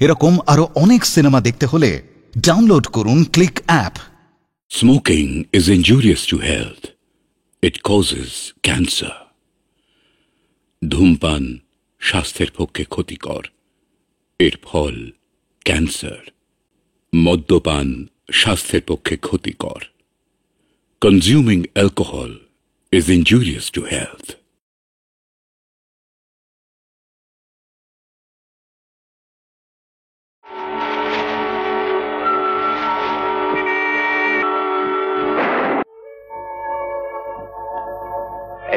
এরকম আরো অনেক সিনেমা দেখতে হলে ডাউনলোড করুন click app. Smoking is injurious to health. It causes cancer. ধূমপান স্বাস্থ্যের পক্ষে ক্ষতিকর, এর ফল ক্যান্সার। মদ্যপান স্বাস্থ্যের পক্ষে ক্ষতিকর। Consuming alcohol is injurious to health.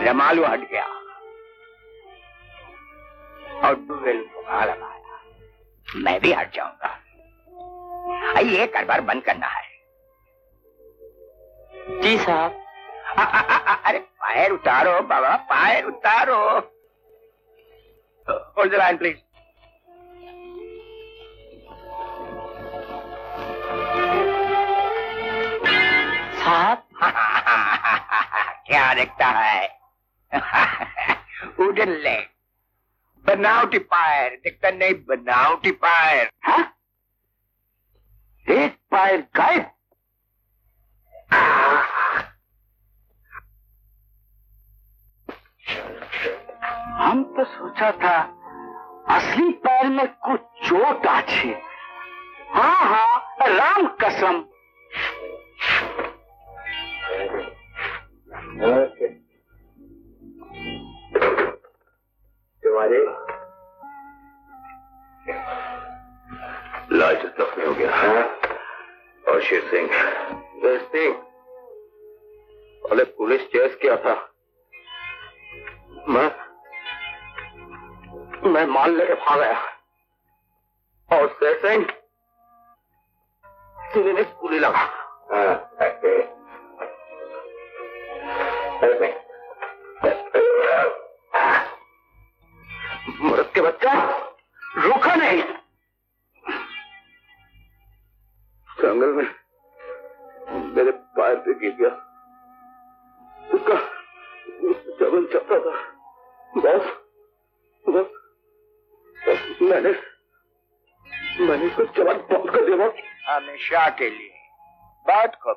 Ramalu हट गया और डुवेल को भाला मारा। मैं भी हट जाऊंगा। ये कारोबार बंद करना है। जी साहब। अरे पैर उतारो बाबा, पैर उतारो। Hold the line please. साहब क्या देखता है? उड़न ले बनावटी पैर दिखता नहीं, बनावटी पैर। हाँ? एक पैर गायब। हम तो सोचा था असली पैर में कुछ चोट आछे। हाँ हाँ राम कसम। तुम्हारे लाज जख्मी हो गया है। और शेर सिंह अरे पुलिस चेस किया था। मैं माल लेके भाग गया और शेर सिंह सीने में गोली लगा। मर्द के बच्चा रोका नहीं। जंगल में मेरे पैर पे गिर गया। उसका जबन चलता था। बस मैंने इसको जवान बंद कर दिया। हमेशा के लिए बात को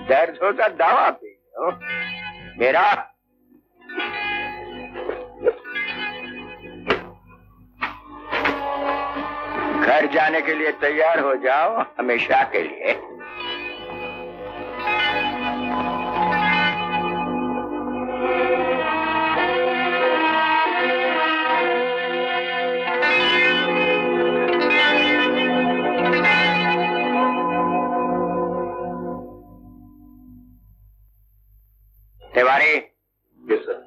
दर्द होता दवा पी लो मेरा। घर जाने के लिए तैयार हो जाओ, हमेशा के लिए। तिवारी। Yes sir.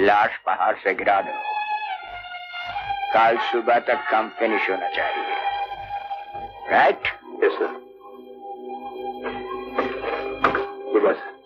लाश पहाड़ से गिरा दो। कल सुबह तक काम फिनिश होना चाहिए। Right? Yes sir. Goodbye sir.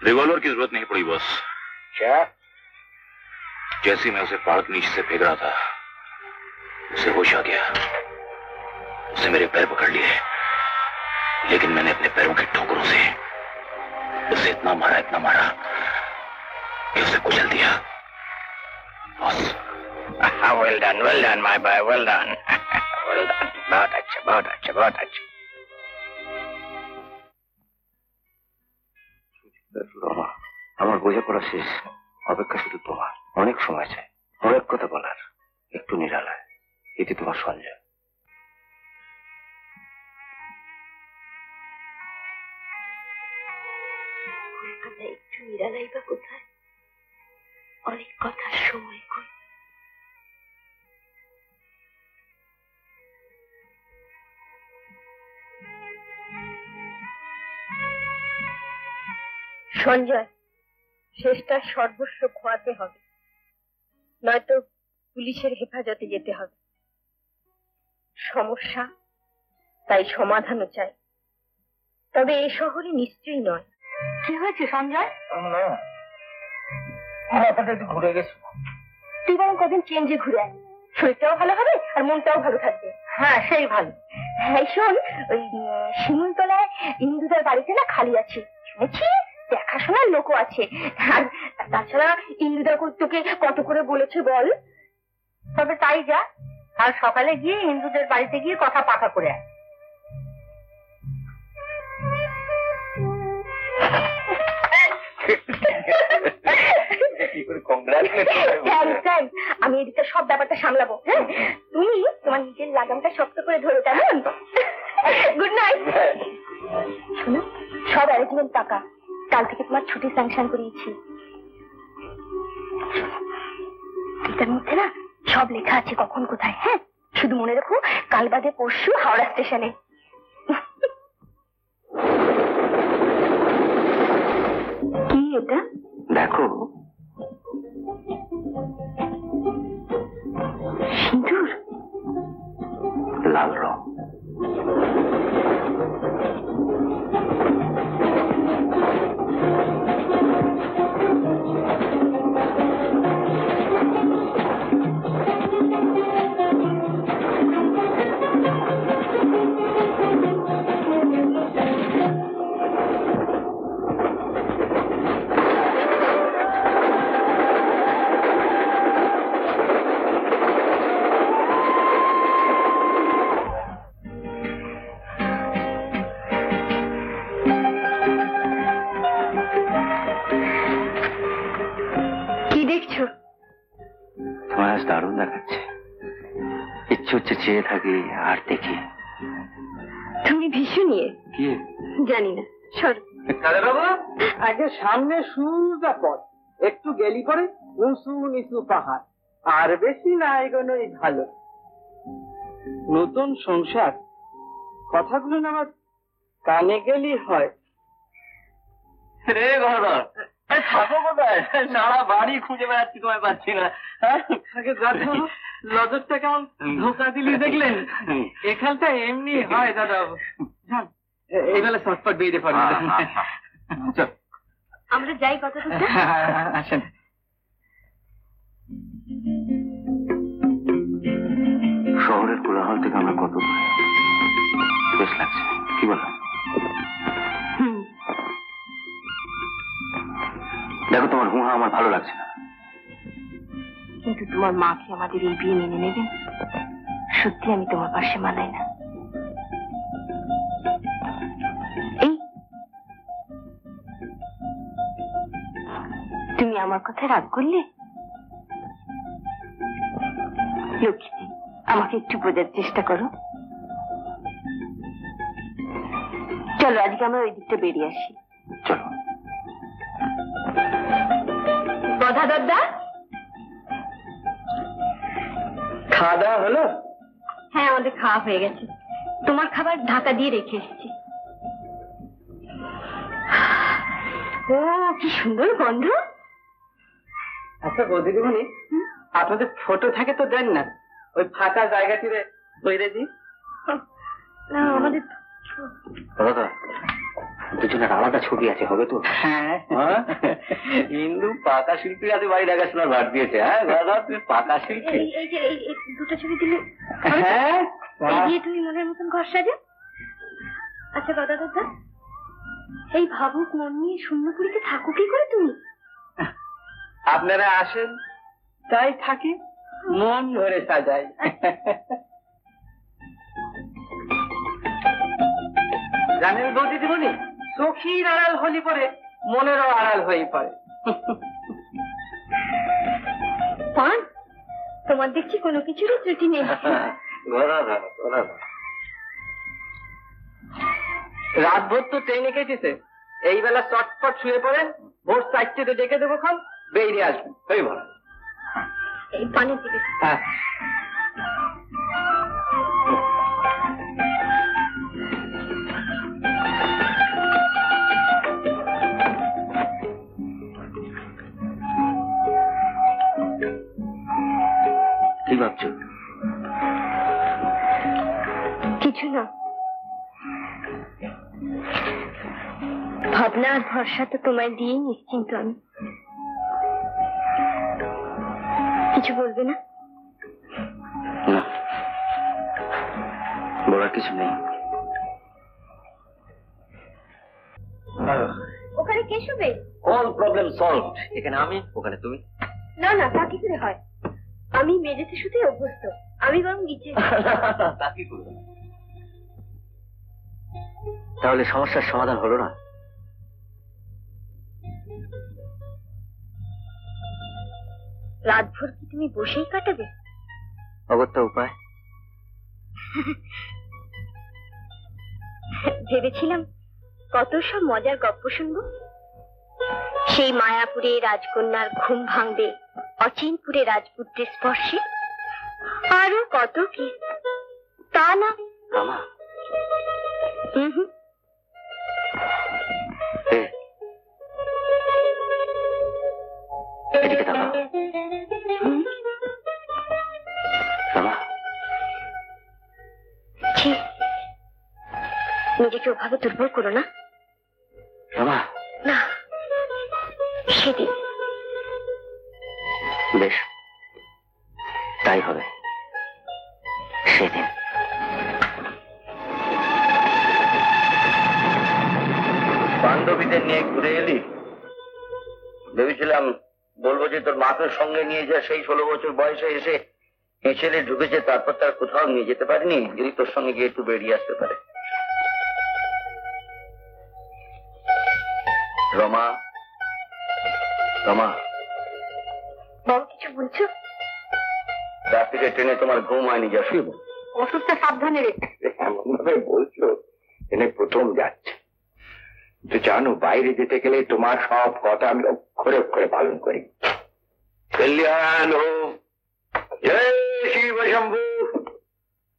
Revolver की जरूरत नहीं पड़ी बॉस। क्या? जैसे मैं उसे पहाड़ के नीचे से फेंक रहा था, उसे होश आ गया। उसे मेरे पैर पकड़ लिए, लेकिन मैंने अपने पैरों की ठोकरों से उसे इतना मारा कि उसे कुचल दिया। Boss. Well done my boy, well done. बहुत अच्छा, बहुत अच्छा, बहुत अच्छा। আমার বোঝাপড়া শেষ। অপেক্ষা শুধু তোমার। অনেক সময় চাই, অনেক কথা বলার। একটু নিরালায়, এটি তোমার সঞ্জয়। একটু নিরালাই বা কোথায়? অনেক কথার সময় কই। সঞ্জয়, শেষটা সর্বস্ব খোয়াতে হবে, নয়তো পুলিশের হেফাজতে যেতে হবে। সমস্যা, তাই সমাধানও চাই, তবে এই শহরে নিশ্চয়ই নয়। কি হয়েছে সঞ্জয়? মাথাটা একটু ঘুরে গেছে। তুই বরং কদিন চেঞ্জে ঘুরে আয়, শরীরটাও ভালো হবে আর মনটাও ভালো থাকবে। হ্যাঁ, সেই ভালো। হ্যাঁ শোন, ওই শিমুলতলায় ইন্দুদার বাড়িতে না খালি আছে, শুনেছি দেখাশোনার লোকও আছে। আর তাছাড়া ইন্দুদা তোকে কত করে বলেছে বল? তবে তাই যা, আর সকালে গিয়ে হিন্দুদের বাড়িতে গিয়ে কথা পাকা করে আয়। আমি এদিকে সব ব্যাপারটা সামলাবো। হ্যাঁ, তুমি তোমার নিজের লাগামটা শক্ত করে ধরো, কেমন? Good night. শোনো, সব অ্যারেঞ্জমেন্ট টাকা, কাল থেকে তোমার ছুটি স্যাংশন করিয়েছি। এটার মধ্যে না সব লেখা আছে কখন কোথায়। হ্যাঁ, শুধু মনে রাখো কাল বাদে পরশু হাওড়া স্টেশনে। কি এটা? দেখো, সিঁদুর, লাল রং। দারুণ দেখাচ্ছে, ইচ্ছে হচ্ছে চেয়ে থাকি আর দেখি। তুমি ভীষণ নিয়ে কি জানি না, সর। বাবু, আগে সামনে সুন্দর পথ, একটু গেলি পরে উঁচু নিচু পাহাড়, আর বেশি না এগোনোই ভালো। নতুন সংসার, কথাগুলো না আমার কানে গেলি হয়। রে ঘর থাকো কোথায়? সারা বাড়ি খুঁজে বেড়াচ্ছি, তোমায় পাচ্ছি না। লজরটা কেমন ধোকা দিলি দেখলেন? এখানটা এমনি হয় দাদা। এই বেলা চটপট বেরিয়ে পড়ে। আমরা যাই কথা বলতে। আসেন। শহরের কোলাহল থেকে আমরা কত দূরে, বেশ লাগছে, কি বলো? দেখো, তোমার হুহা আমার ভালো লাগছে না। কিন্তু তোমার মা কি আমাদের এই বিয়ে মেনে নেবেন? সত্যি আমি তোমার পাশে মানাই না। এই তুমি আমার কথায় রাগ করলে? লক্ষ্মী, আমাকে একটু বোঝার চেষ্টা করো। চলো আজকে আমরা ওই দিকটা বেরিয়ে আসি। চলো। গধা দাদা, খাওয়া দাওয়া হলো? হ্যাঁ, আমাদের খাওয়া হয়ে গেছে। তোমার খাবার ঢাকা দিয়ে রেখে এসেছি। ও কি সুন্দর গন্ধ। আচ্ছা বৌদিদিমণি, আপনাদের ফটো থাকে তো দেন না, ওই ফাঁকা জায়গাটিতে বইরে দিই। না, আমাদের দাদা, দুজনের আলাদা ছবি আছে, হবে তো? হ্যাঁ, হিন্দু পাকা শিল্পী আছে, বাড়ি দেখাশোনার ভার দিয়েছে। হ্যাঁ দাদা, তুমি পাকা শিল্পী। এই যে এই দুটো ছবি দিলে, হ্যাঁ, এই দিয়ে তুমি মনের মতন ঘর সাজো। আচ্ছা দাদা দাদা, এই ভাবুক মন নিয়ে শূন্যপুরীতে থাকো কি করে তুমি? আপনারা আসেন তাই থাকি, মন ভরে সাজাই। জানেন বৌদিদিমণি, চোখের আড়াল হলি পরে মনেরও আড়াল হয়ে পড়ে। পান, তোমার দেখছি কোনো কিছুরই ত্রুটি নেই। রাত ভোর তো ট্রেনে কেটেছে, এই বেলা চটপট শুয়ে পড়েন, ভোর 4টেতে ডেকে দেবো, খান বেরিয়ে আসবেন। ওই বল এই পানের দিকে। হ্যাঁ, ভাবনা আর ভরসা তো তোমায় দিয়ে নিশ্চিন্ত আমি। কিছু বলবে না? না, বলার কিছু নেই। ওখানে কে শুবে? All problem solved. এখানে আমি, ওখানে তুমি। না না, তা কি করে হয়? আমি মেঝেতে শুতে অভ্যস্ত, আমি বরং নিচে। তা কি করবে? তাহলে সমস্যার সমাধান হলো না? রাতভর কি তুমি বসেই কাটাবে? অগত্যা উপায়। ভেবেছিলাম কত সব মজার গল্প শুনবো। সেই মায়াপুরে রাজকন্যার ঘুম ভাঙবে অচিনপুরে রাজপুত্রের স্পর্শে, আরো কত কি। তা না। রমা, এদিকে তাকাও। রমা, ছি, নিজেকে ওভাবে দুর্বল করো না। রমা। না, সেদিন। বেশ, তাই হবে। সেদিন। বান্ধবীদের নিয়ে ঘুরে এলি? ভেবেছিলাম বলবো যে তোর মাকে সঙ্গে নিয়ে যা, সেই 16 বছর বয়সে এসে ছেলে ঢুকেছে, তারপর তার কোথাও নিয়ে যেতে পারিনি, যদি তোর সঙ্গে গিয়ে একটু বেরিয়ে আসতে পারে। রমা, রমা, বাবা কিছু বলছো? রাত্রিতে ট্রেনে তোমার ঘুম হয়নি, যা শুইব। ওষুধটা সাবধানে রেখে। এমন ভাবে বলছো এনে প্রথম যাচ্ছে। তো জানো, বাইরে যেতে গেলে তোমার সব কথা আমি অক্ষরে অক্ষরে পালন করি। कल्याण हो। जय शिव शंभु।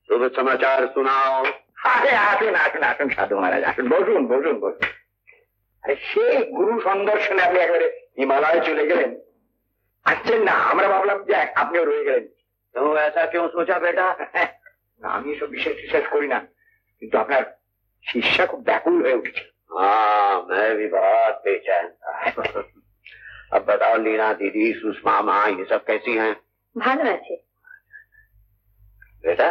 शुभ समाचार सुनाओ। আরে আসুন আসুন আসুন সাধু মহারাজ, আসুন, বসুন বসুন বসুন। আরে সে গুরু সন্দর্শনে আপনি একেবারে হিমালয়ে চলে গেলেন, আসছেন না? আমরা ভাবলাম যে আপনিও রয়ে গেলেন। तो ऐसा क्यों सोचा बेटा? না, আমি এসব বিশ্বাস করি না, কিন্তু আপনার শিষ্যা খুব ব্যাকুল হয়ে উঠেছে। हाँ, मैं भी बहुत बेचैन था। अब बताओ लीना दीदी, सुषमा माँ, ये सब कैसी हैं? ভালো আছে। बेटा,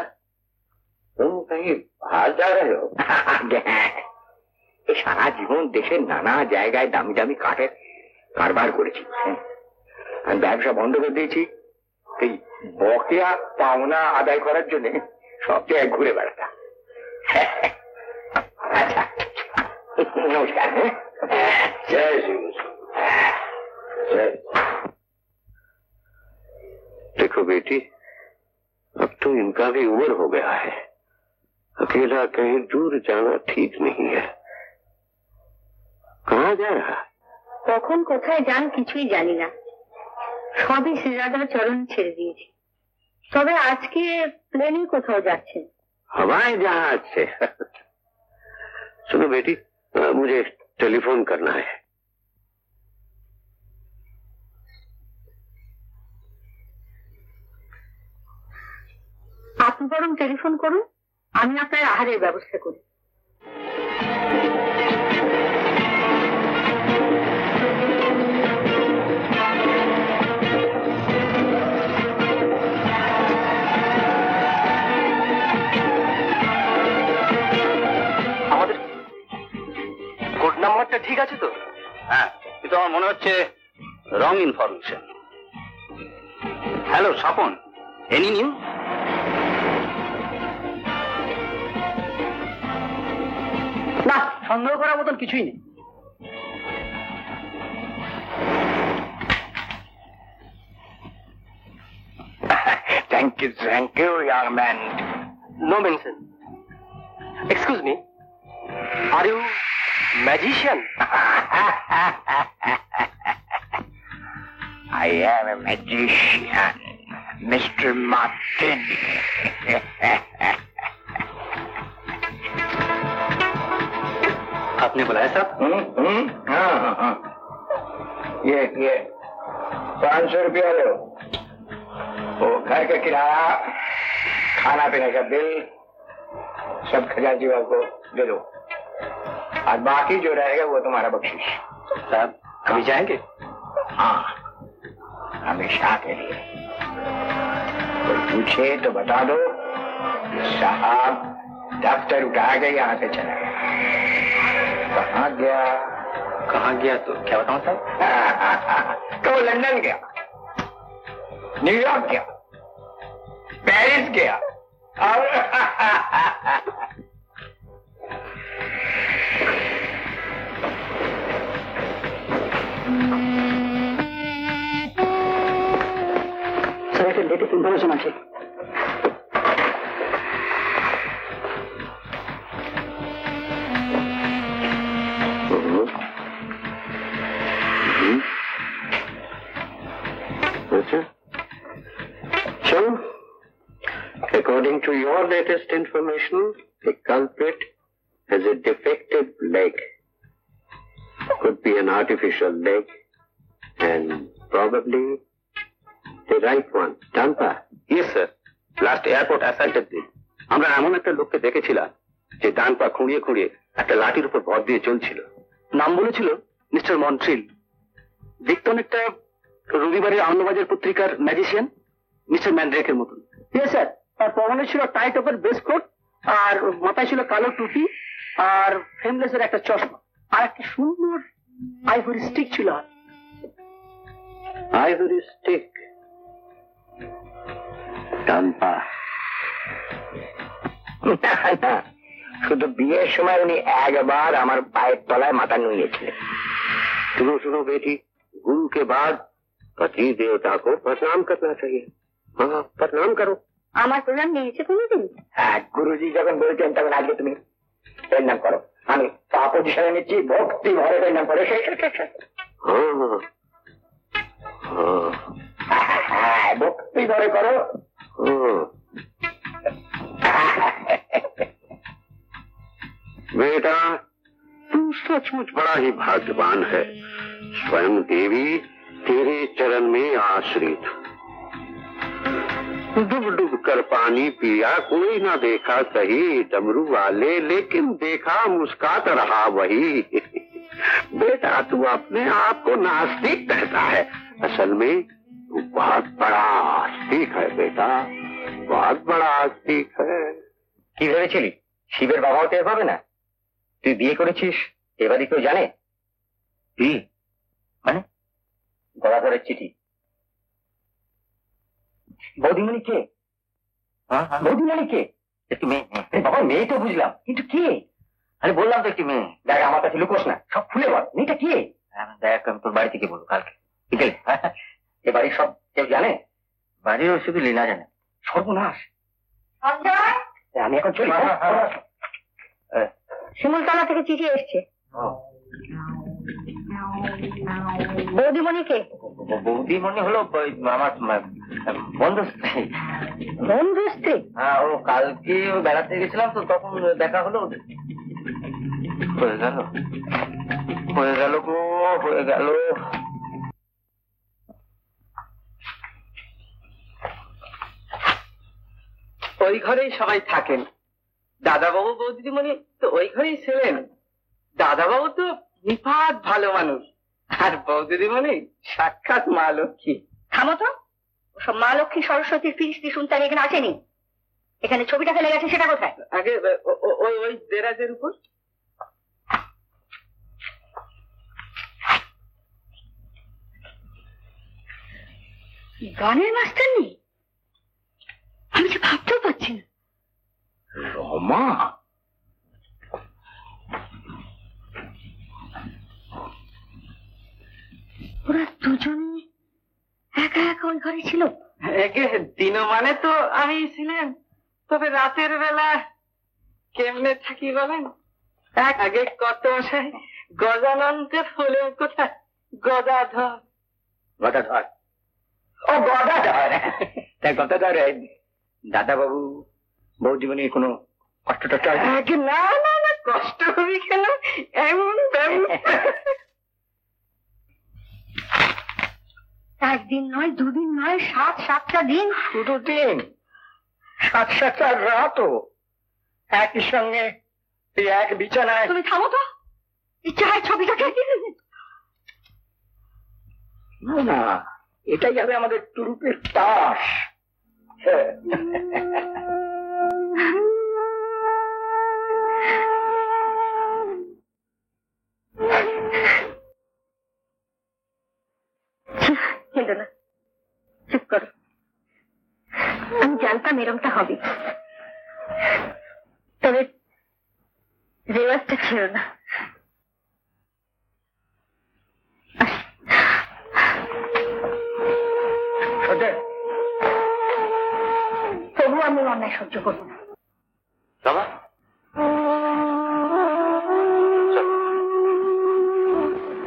तुम कहीं बाहर जा रहे हो? এই সারা জীবন দেশের নানা জায়গায় দামি দামি কাঠের কারবার করেছি, আমি ব্যবসা বন্ধ করে দিয়েছি। এই বকেয়া পাওনা আদায় করার জন্য সব জায়গায় ঘুরে বেড়াতাম। আচ্ছা, নমস্কার। जय शिव। जय। देखो बेटी, अब तो इनका भी उम्र हो गया है, अकेला कहीं दूर जाना ठीक नहीं है। कहाँ जा रहा? কখন কোথায় যান কিছুই জানি না, সবই শ্রীরাধার চরণ ছেড়ে দিয়েছি। তবে আজকে প্লেনে কোথাও যাচ্ছেন। हवाई जहाज से। सुनो बेटी, मुझे टेलीफोन करना है। আপনি বরং টেলিফোন করুন, আমি আপনার আহারের ব্যবস্থা করি। আমাদের কোড নাম্বারটা ঠিক আছে তো? হ্যাঁ, কিন্তু আমার মনে হচ্ছে wrong information. Hello Swapan, any new? না, সন্দেহ করার মতন কিছুই নেই। Thank you young man. No mention. Excuse me, are you magician? I am a magician, Mr. Martin. आपने बुलाया साहब? हाँ। ये 500 रुपया लो, वो घर का किराया, खाना पीने का बिल, सब खजांची बाबू को दे दो और बाकी जो रहेगा वो तुम्हारा बख्शीश। साहब कभी जाएंगे? हाँ, हमेशा के लिए। कोई पूछे तो बता दो साहब दफ्तर उठा के यहाँ से चला गया। कहाँ गया? कहाँ गया तो क्या बताऊं साहब? तो वो लंदन गया, न्यूयॉर्क गया, पेरिस गया और लेटेस्ट इन्फॉर्मेशन আছে। So, according to your latest information, the culprit has a defective leg. Could be an artificial leg and probably the right one. Tampa? Yes, sir. Last airport assaulted দিন আমরা এমন একটা লোককে দেখেছিলাম যে ডান পা খুঁড়িয়ে খুঁড়িয়ে একটা লাঠির উপর ভর দিয়ে চলছিল। নাম বলেছিল মিস্টার মন্ট্রিল। দেখতে অনেকটা রবিবারের আনন্দবাজার পত্রিকার ম্যাজিশিয়ান মিস্টার ম্যান্ড্রেকের মতন। Yes sir. তার পরনে ছিল টাইট ওপের বেস্ট কোট আর মাথায় ছিল কালো টুপি আর ফ্রেমলেসের একটা চশমা আর একটা সুন্দর আইভরি স্টিক ছিল। Ivory stick? টাম্পা? শুধু বিয়ের সময় উনি একবার আমার পায়ের তলায় মাথা নুইয়েছিলেন। सुनो सुनो बेटी, गुरु के बाद पति देवता को प्रणाम करना चाहिए। हाँ, प्रणाम करो। আমার প্রণাম নিয়েছে কোনোদিন? হ্যাঁ, গুরুজি যখন বলছেন তখন আগে তুমি প্রণাম করো। আমি পা পজিশনে নিচ্ছি, ভক্তি ভরে প্রণাম করো। হ্যাঁ, ভক্তি ভরে করো। बेटा तू सचमुच बड़ा ही भाग्यवान है। स्वयं देवी तेरे चरण में आश्रित। डूब डूब कर पानी पिया, कोई ना देखा सही डमरू वाले, लेकिन देखा मुस्कात रहा वही। बेटा तू अपने आप को नास्तिक कहता है, असल में तू बहुत बड़ा आस्तिक है बेटा, बहुत बड़ा आस्तिक है। কি ভেবেছিলি শিবের বাবাও টের পাবে না? তুই বিয়ে করেছিস এবারই কেউ জানে? মানে গদাধরের চিঠি। বৌদিমণি কে? বৌদিমণি কে? একটু মেয়ে। বাবা মেয়ে তো বুঝলাম, কিন্তু কে? আরে বললাম তো একটি মেয়ে। দেখ আমার কাছে লুকোস না, সব খুলে বল মেয়েটা কে? দেখ আমি তোর বাড়ি থেকে বলবো কালকে বিকেলে। এ বাড়ির সব কেউ জানে? বাড়ির শুধু লীনা জানে। সর্বনাশ, আমি এখন চলি। শিমুলতলা থেকে চিঠি এসছে। বৌদিমণি কে? বৌদিমণি হলো আমার বন্ধু স্ত্রী। বন্ধু স্ত্রী? হ্যাঁ, ও কালকে বেড়াতে গেছিলাম তো তখন দেখা হলো। হয়ে গেল গো, হয়ে গেল। ওই ঘরেই সবাই থাকেন। দাদাবাবু বৌদিমণি তো ওই ঘরেই ছিলেন। দাদাবাবু তো নিপাত ভালো মানুষ, আর বৌদিমণি সাক্ষাৎ মা লক্ষ্মী। থামো তো, সব মা লক্ষ্মী সরস্বতীর ফিরিস্তি শুনতে আমি এখানে আসেনি। এখানে ছবিটা ফেলে গেছে, সেটা কোথায়? আগে ওই দেরাজের উপর। গানের মাস্টার নেই? আমি যে ভাবতেও পারছি না। রমা, ওরা দুজনে একা একা ওই ঘরে ছিল? দিন মানে তো আমি ছিলেন, তবে রাতের বেলা কেমনে থাকি বলেন? আগে কত মশাই গজানন্দের হলে কোথায়? গদাধর। গদাধর? ও গদাধর। তাই গদাধর দাদাবাবু বৌদিমণির কোনো কষ্ট টষ্ট? না না না, কষ্ট হবে কেন? এমন একদিন নয়, দুদিন নয়, 7-7টা দিন। শুধু দিন? 7-7টা রাতও একই সঙ্গে এই এক বিছানায়। তুমি থামো তো, এই চায়ের ছবিটাকে। না, এটাই হবে আমাদের তুরুপের তাস। কেঁদো না, চুপ করো। আমি জানতাম এরকমটা হবে, তবে রেওয়াজটা ছিল না। তবু আমি অন্যায় সহ্য করবো না। বাবা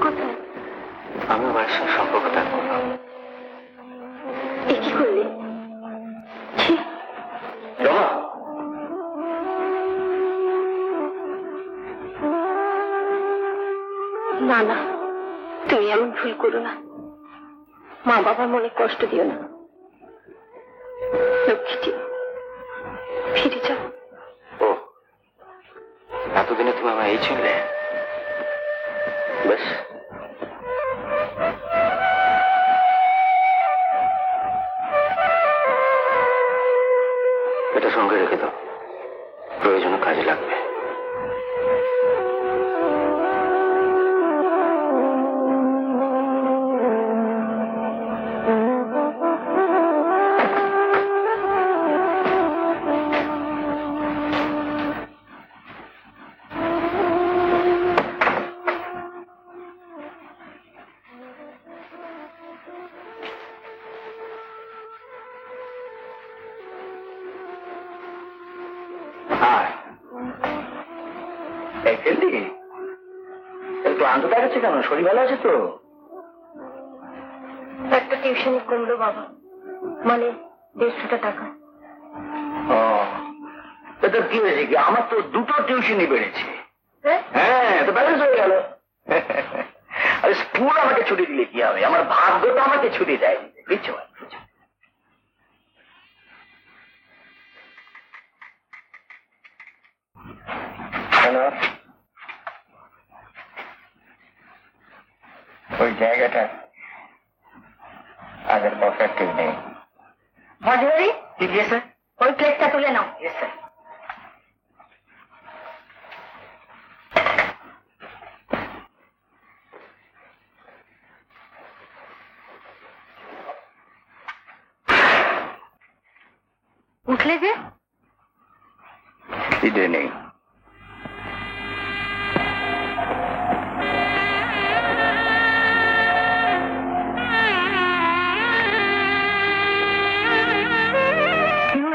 কোথায়? আমি মায়ের সাথে সম্পর্ক ত্যাগ করলাম। এ কি করলে? ছি, রমা, না না, তুমি এমন ভুল করো না। মা বাবার মনে কষ্ট দিও না। লক্ষ্মীটি, ফিরে যাও। ও এতদিনে তুমি আমার এই চিনলে? বেশ, এটা সঙ্গে রেখে দাও, প্রয়োজনে কাজে লাগবে। একটু আনন্দ গেছে কেন? শরীর ভালো আছে তো? একটা টিউশনি কমলো বাবা, মানে 150 টাকা। তো কি হয়েছে কি? আমার তো 2টো টিউশনই বেড়েছে। হ্যাঁ, তো ব্যালেন্স হয়ে গেল। আরে স্কুল আমাকে ছুটি দিলে কি হবে? আমার ভাগ্য তো আমাকে ছুটি দেয়। বুঝছো? হ্যালো, ওই জায়গাটা আগের পারফেক্ট নেই। মজুরি কি দিয়েছে? ওই প্লেটটা তুলে নাও। উঠলে যে খিদে নেই।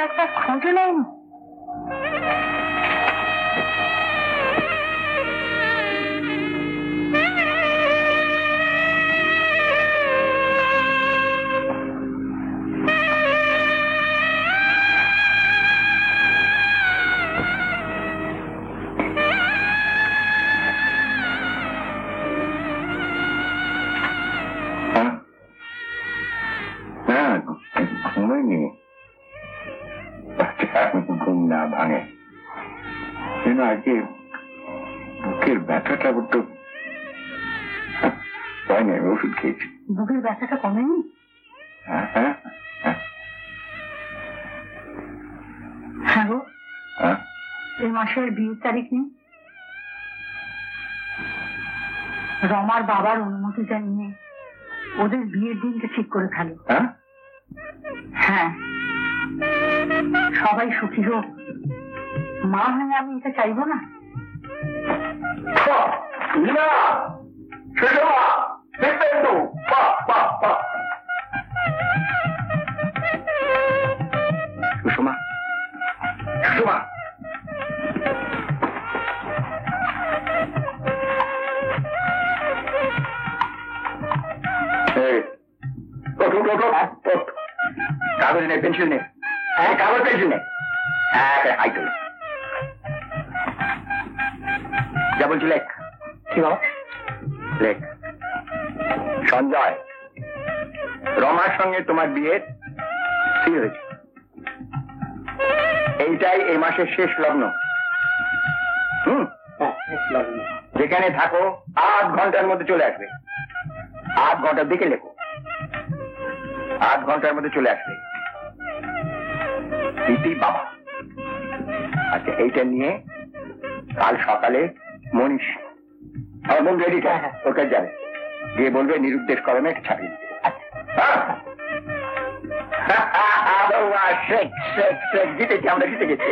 একটা খোঁজও নেয়নি। ঘুমাইনি, ঘুম না ভাঙে। কিন্তু আজকে বুকের ব্যথাটা তো হয়নি, ওষুধ খেয়েছি। বুকের ব্যথাটা কমেনি? হ্যাঁ হ্যাঁ হ্যাঁ গো, হ্যাঁ। এই মাসের 20 তারিখ নেই? রমার বাবার অনুমতিটা নিয়ে ওদের বিয়ের দিনটা ঠিক করে ফেলো। হ্যাঁ হ্যাঁ, সবাই সুখী হোক। মা হয়ে আমি এটা চাইবো না? সুষমা, সুষমা, কাগজ নে, পেন্সিল নে। হ্যাঁ, কাগজ পেন্সিল নে। হ্যাঁ, যা বলছি লেখ। কি বাবা? লেখ, সঞ্জয়, রমার সঙ্গে তোমার বিয়ে ঠিক হয়েছে। এইটাই এই মাসের শেষ লগ্ন। যেখানে থাকো 8 ঘন্টার মধ্যে চলে আসবে। 8 ঘন্টার দিকে লেখো, 8 ঘন্টার মধ্যে চলে আসবে। ইতি বাবা। আচ্ছা, এইটা নিয়ে কাল সকালে মনীষ আমার বন্ধু এডিটা ওর কাছে যাবে, গিয়ে বলবে নিরুদ্দেশ কলমে একটা ছাপিয়ে দিতে। জিতেছি, আমরা জিতে গেছি।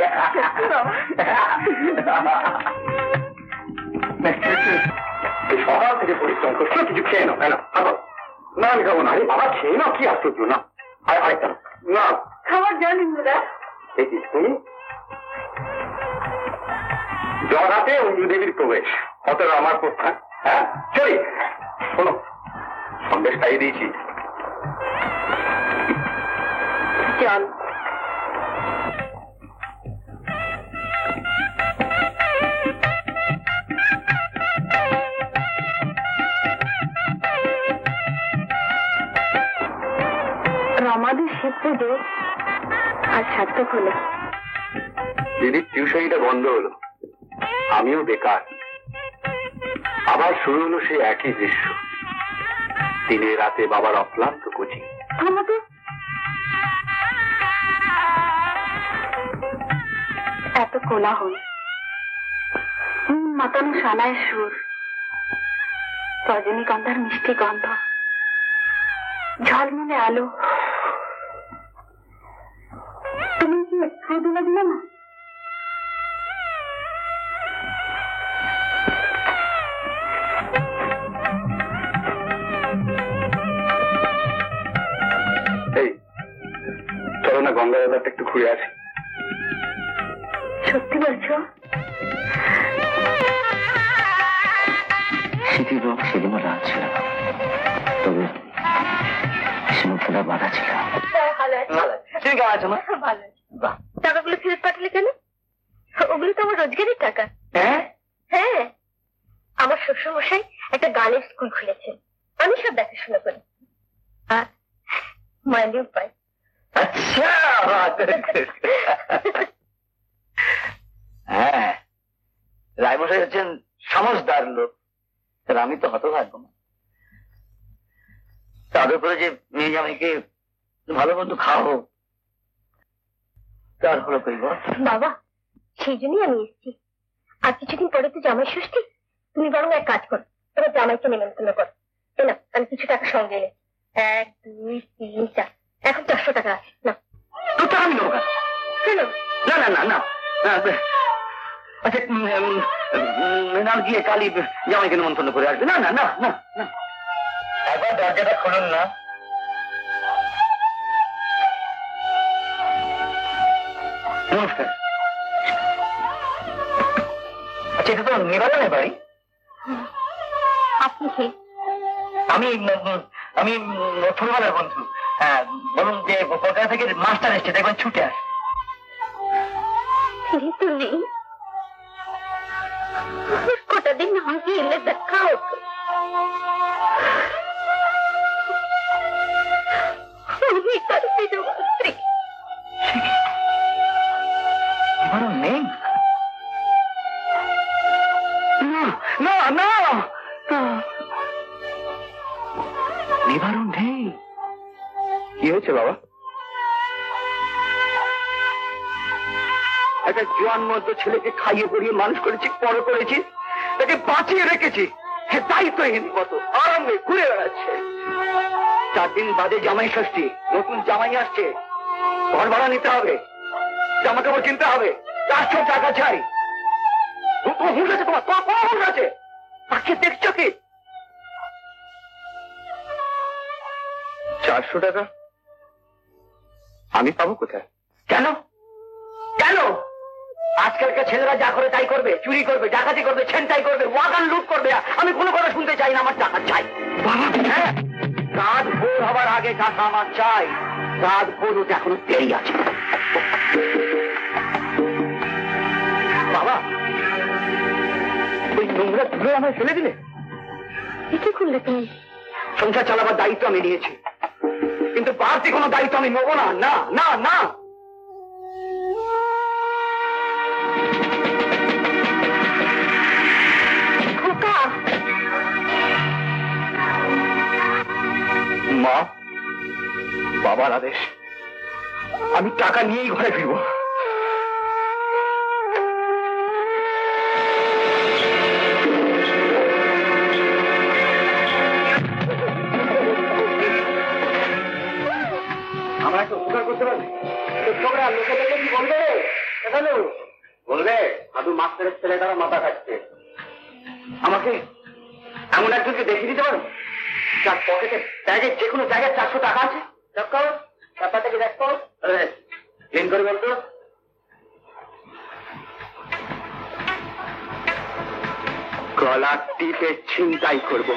সকাল থেকে পরিশ্রম করছো, কিছু খেয়ে নাও। না আমি খাবো না। আরে বাবা খেয়ে নাও, কি আশ্চর্য। না আরেকটা না খাবার জানেন দাদা? দেখিস তুমি জগতে অঞ্জুদেবীর প্রবেশ, অতটা আমার প্রস্থান। হ্যাঁ চলি। শোনো, সন্দেশ খাইয়ে দিয়েছি, চল। রমাদের শীত পুজো আর সার্থক হলো। দিদির টিউশনিটা বন্ধ হলো, আমিও বেকার। আবার শুরু হলো সেই একই দৃশ্য, দিনে রাতে বাবার অক্লান্ত কোচিং। আমাদের এত কোলাহল, মাতানো সানায় সুর, রজনীগন্ধার মিষ্টি গন্ধ, ঝলমলে আলো। তুমি কি খাইতে লাগলে না? এই চলো না গঙ্গা বাজারটা একটু ঘুরে আসি। সত্যি বলছো? স্মৃতির রোগ সেদিনও লাল ছিল, তবে স্মৃতিটা বাধা ছিল। ভালো আছে। তুমি কেমন আছো মা? ভালো আছে। টাকাগুলো ফেরত পাঠালে কেন? ওগুলো তো আমার রোজগারের টাকা। হ্যাঁ হ্যাঁ, আমার শ্বশুর মশাই একটা গানের স্কুল খুলেছেন, আমি সব দেখাশোনা করি। মাইনেও পাই। আচ্ছা, হ্যাঁ রায়মশাই হচ্ছেন সমঝদার লোক, আমি তো হতভাগ্য। তাদের উপরে যে মেয়ে জামাইকে ভালো মন্দ খাওয়াবো, তার হলো কই গো? বাবা, সেই জন্যই আমি এসেছি। আর কিছুদিন পরে তো জামাই ষষ্ঠী, তুমি বরং এক কাজ করো, তোমার জামাইকে নিমন্ত্রণ করো। না, আমি কিছু টাকা সঙ্গে এনে 1 2 3 4, এখন 400 টাকা আছে না। তো টাকা আমি নেবো কেন? না না না না না, আচ্ছা নাম গিয়ে কালী জামাইকে নিমন্ত্রণ করে আসবে। না না না না না, একবার দরজাটা খুলুন না। নমস্কার। আচ্ছা, এটা তো নিবারণের বাড়ি। আপনি কে? আমি আমি ছোটবেলার বন্ধু। হ্যাঁ বলুন, যে কলকাতা থেকে মাস্টার এসছে, দেখবেন ছুটে আসে। ফিরে তো নেই, কটা দিন আমাকে এলে দেখা হতো। আমি তার বিধবা স্ত্রী। নিবারণ নেই? না না না, নিবারণ নেই। কি হয়েছে বাবা? একটা জোয়ান মধ্য ছেলেকে খাইয়ে পড়িয়ে মানুষ করেছি, বড় করেছি, তাকে বাঁচিয়ে রেখেছি, তাই তো মতো আরামে ঘুরে বেড়াচ্ছে। 4 দিন বাদে জামাই ষষ্ঠী, নতুন জামাই আসছে, ঘর ভাড়া নিতে হবে, জামা কাপড় কিনতে হবে, 400 টাকা চাই। তোমার হুঁশ আছে? তোমার কোনো হুঁশ আছে? তাকে দেখছো কি? 400 টাকা আমি পাবো কোথায়? কেন কেন? আজকালকার ছেলেরা যা করে তাই করবে, চুরি করবে, ডাকাতি করবে, ছিনতাই করবে, ওয়াগান লুট করবে। আমি কোনো কথা শুনতে চাই না, আমার টাকা চাই। বাবা, হ্যাঁ, রাত ভোর হবার আগে টাকা আমার চাই। রাত ভোর হতে এখনো দেরি আছে। বাবা, ওই নোংরা তুলে আমায় ফেলে দিলে? কি করলে তুমি? সংসার চালাবার দায়িত্ব আমি নিয়েছি, কিন্তু বাড়তি কোনো দায়িত্ব আমি নেবো না। না না না, বাবার আদেশ, আমি টাকা নিয়েই ঘরে ফিরবো। আমরা একটা উপকার করতে পারি? লোকরা লোকে দেখলে কি বলবে? বলবে সাধু মাস্টারের ছেলেটারা মাথা খাচ্ছে। আমাকে এমন একজনকে দেখিয়ে দিতে পারো যার পকেটে ব্যাগের যে কোনো জায়গায় 400 টাকা আছে? দেখো ব্যাপারটাকে দেখো, ক্লিন করে বলতো। গলা টিপে ছিনতাই করবো।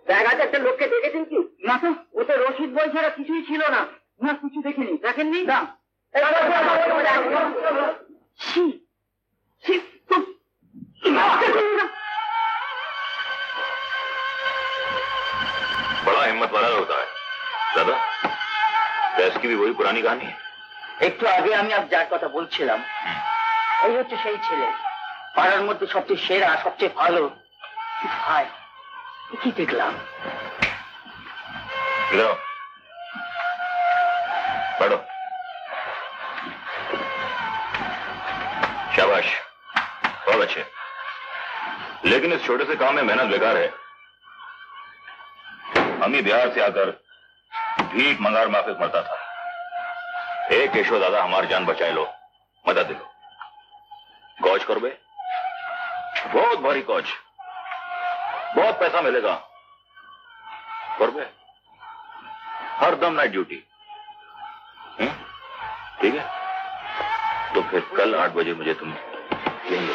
ব্যাগ আছে, একটা লোককে দেখেছেন কি? না তো, ওতে রশিদ বই ছাড়া কিছুই ছিল না। না, কিছু দেখিনি। দেখেননি? না। बड़ा हिम्मत वाला होता है दादा। प्रेस की भी वही पुरानी कहानी है। একটু আগে আমি আর যার কথা বলছিলাম, এই হচ্ছে সেই ছেলে। পাড়ার মধ্যে সবচেয়ে সেরা, সবচেয়ে ভালো। ভাই, কি দেখলাম? पढ़ो। शाबाश, बहुत अच्छे। लेकिन इस छोटे से काम में मेहनत बेकार है। हम ही बिहार से आकर भीख मंगार माफिक मरता था। एक केशव दादा हमारी जान बचाए लो, मदद दे लो। कौच कर बे, बहुत भारी कौच, बहुत पैसा मिलेगा। कर बे, हर दम नाइट ड्यूटी। ठीक है, तो फिर कल 8 बजे मुझे तुम यहीं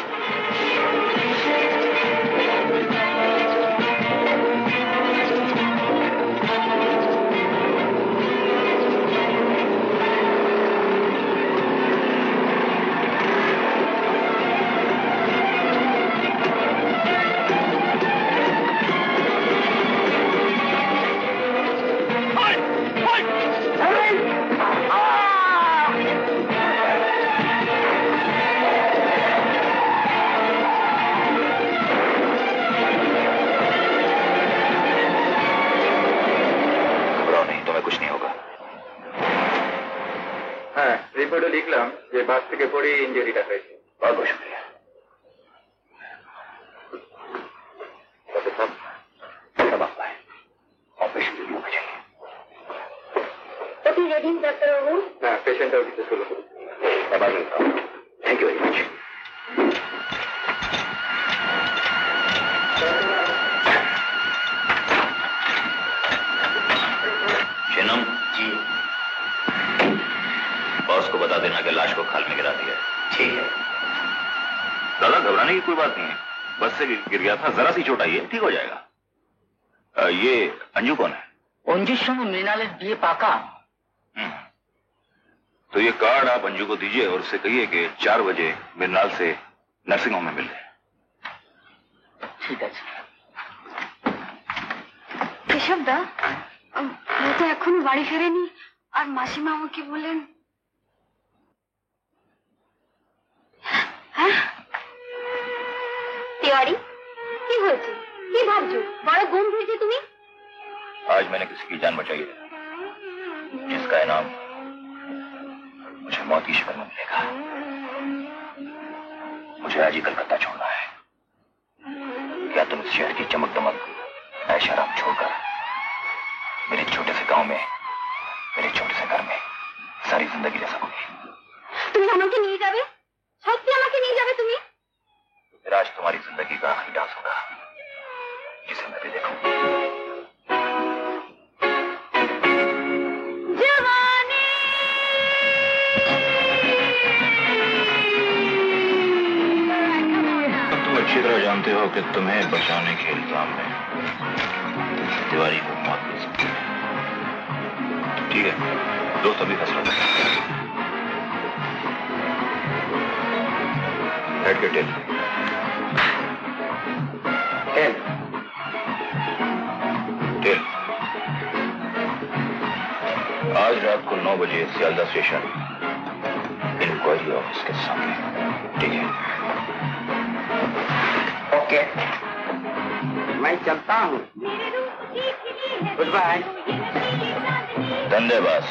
রিপোর্টে লিখলাম যে বাস থেকে পড়ে ইঞ্জুরিটা হয়েছে। बहुत बहुत शुक्रिया। ऑपरेशन जल्दी होना चाहिए। रेडी डाक्टरबाबू? না, পেশেন্টটা উঠতে শুরু করুন। Thank you very much. Shenam ji, boss को बता देना कि लाश को खाल में गिरा दिया। ठीक है दादा, घबराने की कोई बात नहीं है। बस से गिर गया था, जरा सी चोट आई है, ठीक हो जाएगा। ये अंजू कौन है? অঞ্জুর সঙ্গে মৃণালের বিয়ে পাকা। तो ये कार्ड आप अंजू को दीजिए और उससे कहिए कि 4 बजे मृणाल से नर्सिंग होम में मिल रहे। ঠিক আছে। কেশব দা, ও তো এখনো বাড়ি ফেরেনি, আর মাসিমা আমাকে বললেন। হ্যাঁ তিওয়ারি, কি হয়েছে? কি ভাবছো? বড় গম্ভীর যে তুমি। आज मैंने किसी की जान बचाई है, जिसका इनाम मुझे मौत की शक्ल में मिलेगा। मुझे आज ही कलकत्ता छोड़ना है। क्या तुम इस शहर की चमक दमक ऐशआराम छोड़कर मेरे छोटे से गांव में, मेरे छोटे से घर में सारी जिंदगी रह सकोगी? তুমি আমাকে নিয়ে যাবে? সত্যি আমাকে নিয়ে যাবে তুমি? मेरा आज तुम्हारी जिंदगी का आखिरी डांस होगा, जिसे मैं भी देखूं। अच्छी तरह जानते हो कि तुम्हें बचाने के इल्जाम में तिवारी को मौत मिल सकती है। ठीक है, दोस्त अभी फैसला करें। हेड के टेल टेल आज रात रात को 9 बजे सियालदा स्टेशन इंक्वायरी ऑफिस के सामने। ठीक है? ओके, मैं चलता हूँ। Goodbye. धन्यवाद।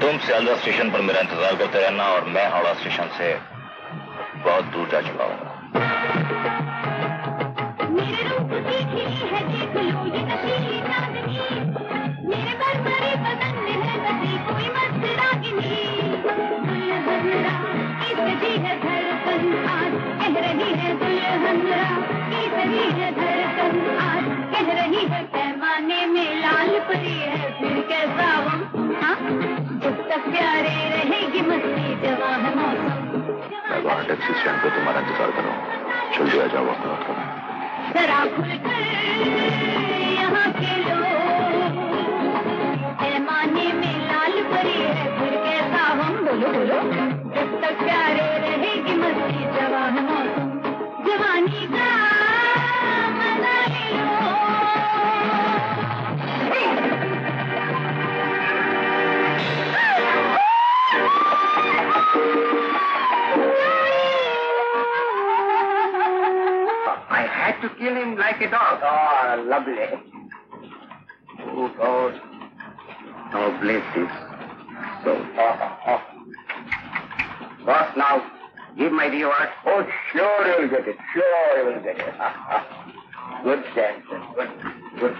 तुम सियालदा स्टेशन पर मेरा इंतजार करते रहना और मैं हावड़ा स्टेशन से बहुत दूर जा चुका हूँ। पैमाने में लाल परी है फिर कैसा जब तक प्यारे रहेगी मस्ती जवा है मौसम। मैं वहाँ टैक्सी स्टैंड पे तुम्हारा इंतजार कर रहा हूँ। जल्दी आ जाओ, वक्त मत करो। जरा खुलकर यहाँ के लोग पैमाने में लाल परी है फिर कैसा हम। बोलो बोलो। जब तक प्यारे रहेगी मस्ती जवा है मौसम। जवानी का मजा ले लो। I had to kill him like a dog. Oh, lovely. Oh, God. Oh, bless this. So, Boss, now, give my reward. Oh, sure you will get it. Sure you will get it. Good, Samson. Good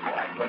boy. Good boy.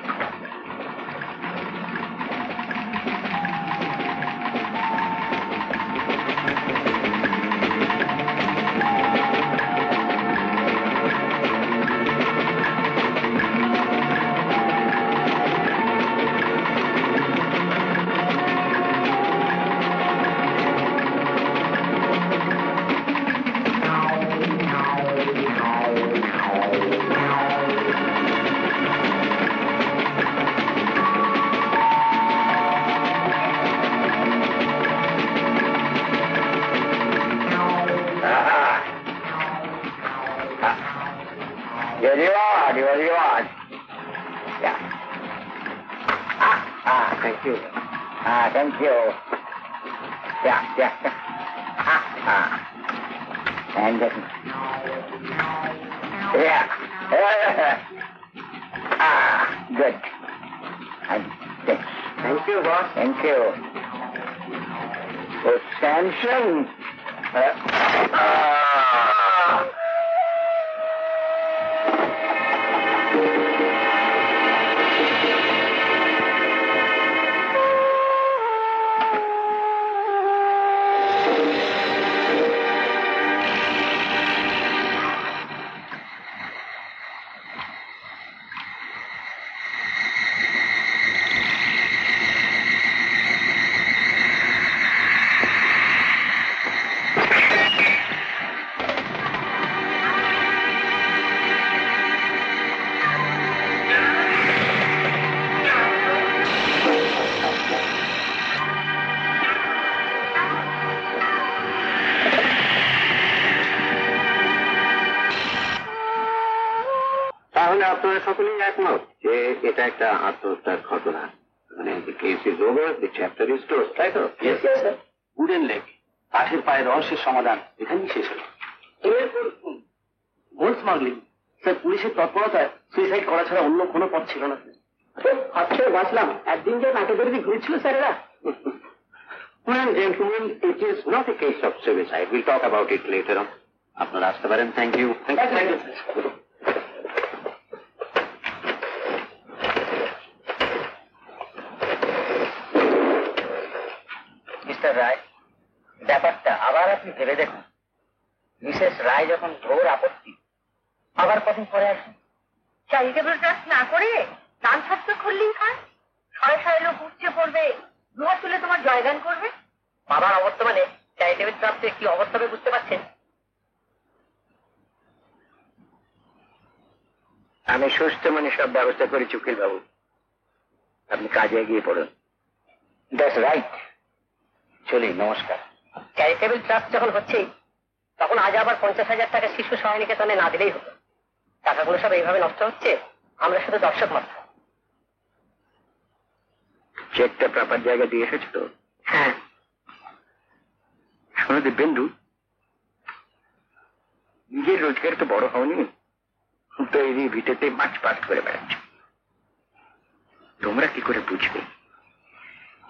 Your reward. Yeah. Thank you. Thank you. Yeah. And yeah. Good. Thank you, boss. Thank you. Oh, Samson. তাহলে আপনারা সকলেই একমত যে এটা একটা আত্মহত্যার ঘটনা। মানে case is over, the chapter is close, তাই তো? উডেন লেক, কাঠের পায়ে রহস্যের সমাধান এখানেই শেষ হলো। এরপর গোল্ড স্মাগলিং। স্যার, পুলিশের তৎপরতায় সুইসাইড করা ছাড়া অন্য কোনো পথ ছিল না। হাত ছেড়ে বাঁচলাম। একদিন যে নাটে বেরিয়ে ঘুরেছিল স্যারেরা। Well, gentlemen, it is not a case of suicide. We'll talk about it later on. আপনারা আসতে পারেন। Thank you. মিস্টার রায়, ব্যাপারটা আবার আপনি ভেবে দেখুন। মিসেস রায় যখন ঘোর আপত্তি, আবার কদিন পরে আসুন। চ্যারিটেবল ট্রাস্ট না করে গান শব্দ খুললেই হয়। শয়ে শয়ে লোক উঠছে পড়বে, দুহাত তুলে তোমার জয়গান করবে। বাবার অবর্তমানে চ্যারিটেবল ট্রাস্টে কি অবস্থা হবে বুঝতে পারছেন? আমি সুস্থ মনে সব ব্যবস্থা করেছি উকিল বাবু, আপনি কাজে এগিয়ে পড়ুন। That's right. চলি, নমস্কার। চ্যারিটেবল ট্রাস্ট যখন হচ্ছেই, তখন আজ আবার 50,000 টাকা শিশু সহায়নিকেতনে না দিলেই হতো। টাকাগুলো সব এইভাবে নষ্ট হচ্ছে, আমরা শুধু দর্শক মাত্র। চেকটা প্রপার জায়গায় দিয়ে এসেছো তো? হ্যাঁ। শোনো দিব্যেন্দু, নিজের রোজগার তো বড় হওনি, তো এই ভিটেতে মাছ পাস করে বেড়াচ্ছ। তোমরা কি করে বুঝবে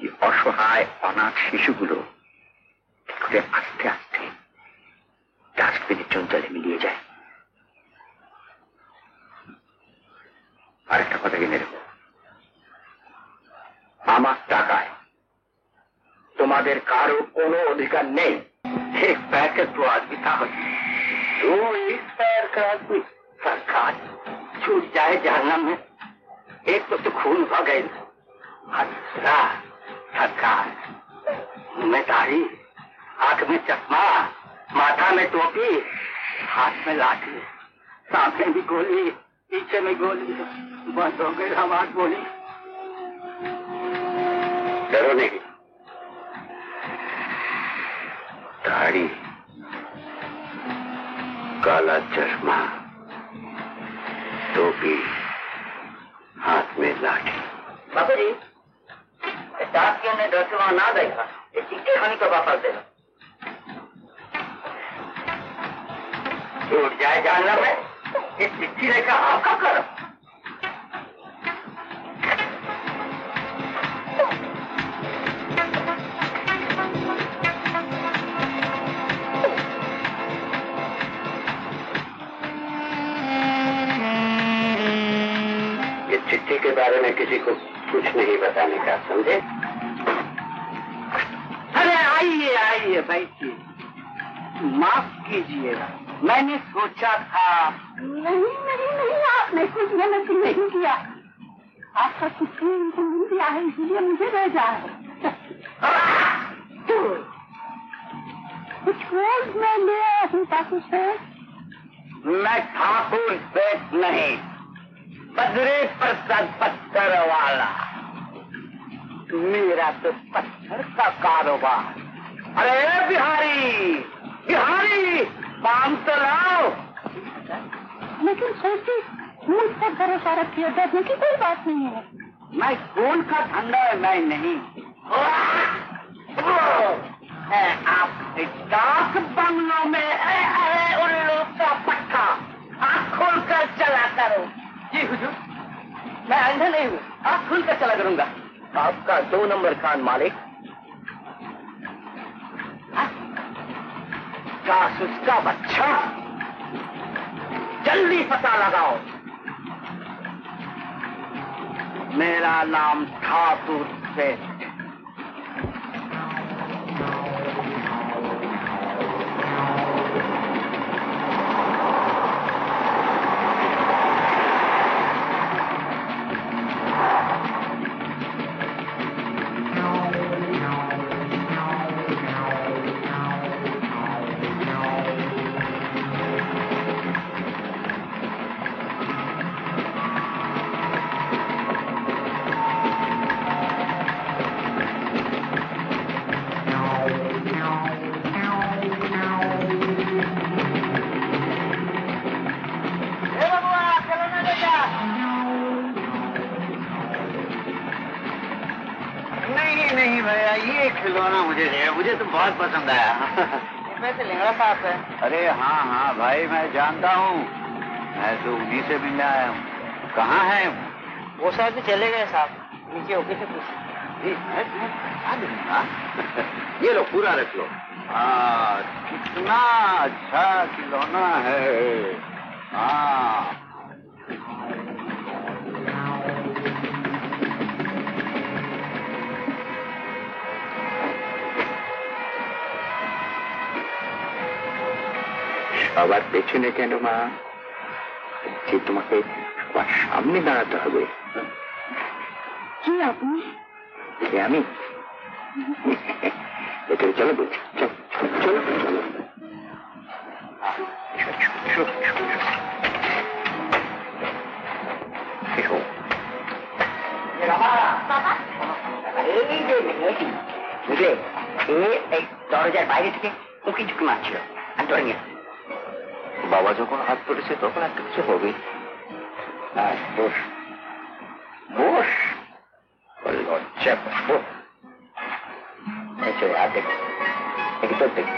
যে অসহায় অনাথ শিশুগুলো কি করে আস্তে আস্তে ডাস্টবিনের জঞ্জালে মিলিয়ে যায়? আরেকটা কথা জেনে রেখো, আমার টাকায় তোমাদের কারো কোনো अधिकार नहीं। एक पैर का तो आदमी था, तो एक पैर का आदमी सरकार छूट जाए जहन्नम में, एक तो खून हो गए, दूसरा सरकार जिम्मेदारी, आंख में चश्मा, माथा में टोपी, हाथ में लाठी, सामने भी गोली, पीछे में गोली, बंद हो गई आवाज बोली। डरो नहीं, दाढ़ी, काला चश्मा, टोपी, हाथ में लाठी। बाबू जी, डाकिया ने डर से वहां ना देखा, ये चिट्ठी खाने का वापस देना। छूट जाए जानना में, ये चिट्ठी लेकर आपका करो। चिट्ठी के बारे में किसी को कुछ नहीं बताने का, समझे? अरे आइए आइए बैठिए, माफ कीजिएगा, मैंने सोचा था। नहीं नहीं नहीं, आपने कुछ गलत नहीं किया, आपका कुछ उनको मिल गया है इसलिए मुझे भेजा है। कुछ रोज मैं ले आया हूँ ठाकुर से। मैं ठाकुर सेठ नहीं, बद्री प्रसाद पत्थर वाला। मेरा तो पत्थर का कारोबार। अरे बिहारी बिहारी, काम तो लाओ। लेकिन सोची, मुझ पर भरोसा रखिए, डरने की कोई बात नहीं है। मैं खून का धंधा है, मैं नहीं। आप डाक बंगलों में उल्लू का पट्टा, आँख खोल कर चला करो। जी हुजूर, मैं अंधा नहीं हूँ, आँख खुल कर चला करूंगा। आपका 2 नंबर खान मालिक जासूस का बच्चा, जल्दी पता लगाओ। मेरा नाम ठाकुर सेठ। नहीं भैया, ये खिलौना मुझे दे, मुझे तो बहुत पसंद आया। वैसे लिंगड़ा साहब है। अरे हाँ हाँ भाई, मैं जानता हूँ, मैं तो उन्हीं से मिलने आया हूँ। कहाँ है वो? शायद भी चले गए साहब, नीचे होके से कुछ। ये लो, पूरा रख लो। कितना अच्छा खिलौना है। हाँ, আবার পেছনে কেন মা? যে তোমাকে আবার সামনে দাঁড়াতে হবে। কি আপনি? আমি ভেতরে চলো বলছি, চলো চলো। বুঝলে, এই দরজার বাইরে থেকে উঁকি ঝুঁকি মারছিল, আর ধরে নিয়ে বাবা যখন হাত পড়েছে তখন একটা কিছু হবে। বস বস, লজ্জা পাবো। আর দেখ দেখি তোর দেখ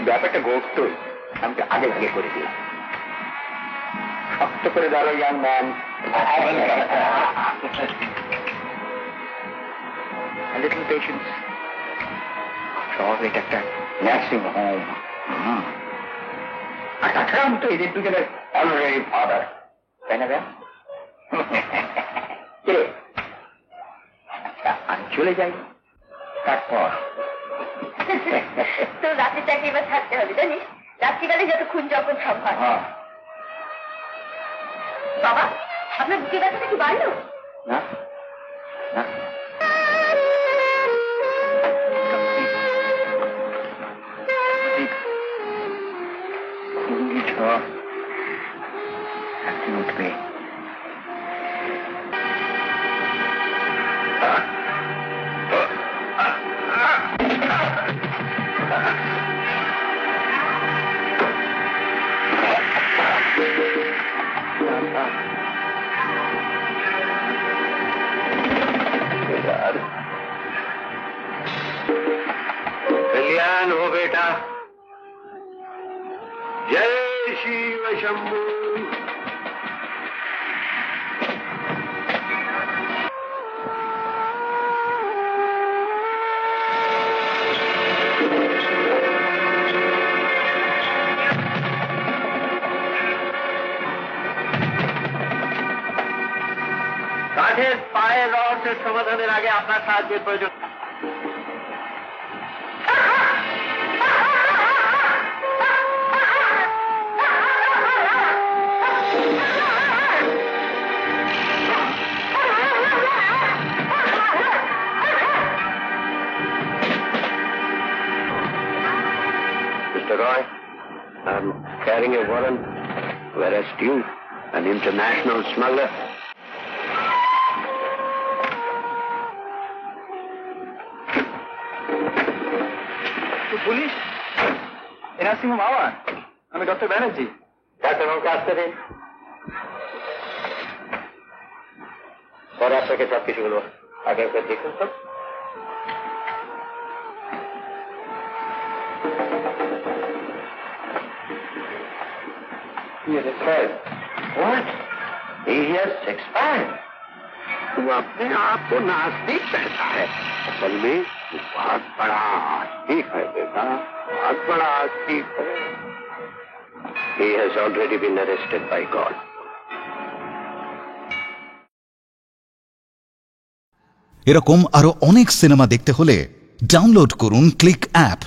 ব্যাপারটা গোপ্তই, আমি তো আগে ভাগে করে দিই। শক্ত করে ধরো ইয়াং ম্যান, লিটল পেশেন্স। সব এটা একটা নার্সিং হোম, আর তাছাড়া আমি তো এদের দুজনের অনারারি ফাদার, তাই না? আমি চলে যাই, তারপর তো রাতে চাকরি এবার থাকতে হবে জানিস, রাত্রিকালে যতক্ষণ যখন সম্ভব। বাবা, আপনার বুকে ব্যথাটা কি বাড়লো? না না, একদিন উঠবে। कल्याण हो बेटा। जय शिव शंभू। কাঠের পায়ের রহস্যের সমাধানের আগে আপনার সাহায্যের প্রয়োজন। Mr. Roy, I'm carrying a warrant to arrest you, an international smuggler. Police NRC home hour, আমি ডক্টর ব্যানার্জি। ডাক্তারবাবুকে আসতে দিন, পরে আপনাকে সব কিছু বলবো। আগে একবার দেখুন সব। What? He has expired. तू अपने आप को नास्तिक कहता है, असल में तू बहुत बड़ा आस्तिक है बेटा, बहुत बड़ा आस्तिक है। He has already been arrested by God. এরকম আরো অনেক সিনেমা দেখতে হলে ডাউনলোড করুন ক্লিক অ্যাপ।